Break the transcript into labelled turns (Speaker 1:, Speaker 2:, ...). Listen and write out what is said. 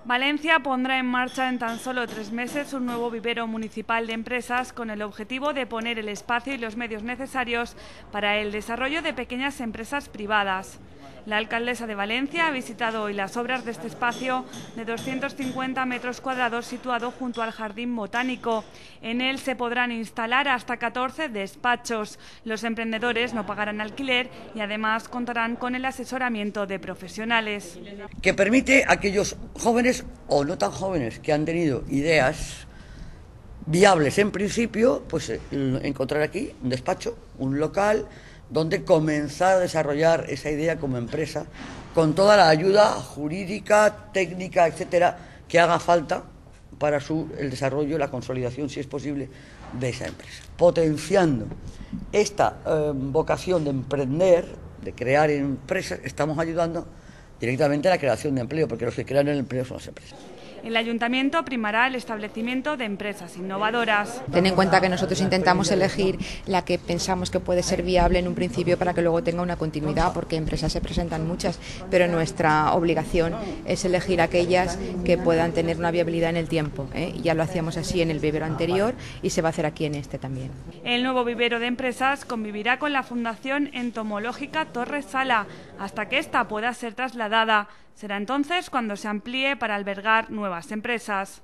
Speaker 1: Valencia pondrá en marcha en tan solo 3 meses un nuevo vivero municipal de empresas con el objetivo de poner el espacio y los medios necesarios para el desarrollo de pequeñas empresas privadas. La alcaldesa de Valencia ha visitado hoy las obras de este espacio de 250 metros cuadrados situado junto al Jardín Botánico. En él se podrán instalar hasta 14 despachos. Los emprendedores no pagarán alquiler y además contarán con el asesoramiento de profesionales.
Speaker 2: Que permite a aquellos jóvenes o no tan jóvenes que han tenido ideas viables en principio, pues encontrar aquí un despacho, un local donde comenzar a desarrollar esa idea como empresa con toda la ayuda jurídica, técnica, etcétera, que haga falta para el desarrollo, la consolidación, si es posible, de esa empresa. Potenciando esta vocación de emprender, de crear empresas, estamos ayudando directamente a la creación de empleo, porque los que crean el empleo son las empresas.
Speaker 1: El ayuntamiento primará el establecimiento de empresas innovadoras.
Speaker 3: Ten en cuenta que nosotros intentamos elegir la que pensamos que puede ser viable en un principio para que luego tenga una continuidad, porque empresas se presentan muchas, pero nuestra obligación es elegir aquellas que puedan tener una viabilidad en el tiempo. Ya lo hacíamos así en el vivero anterior y se va a hacer aquí en este también.
Speaker 1: El nuevo vivero de empresas convivirá con la Fundación Entomológica Torres Sala hasta que ésta pueda ser trasladada. Será entonces cuando se amplíe para albergar nuevas empresas.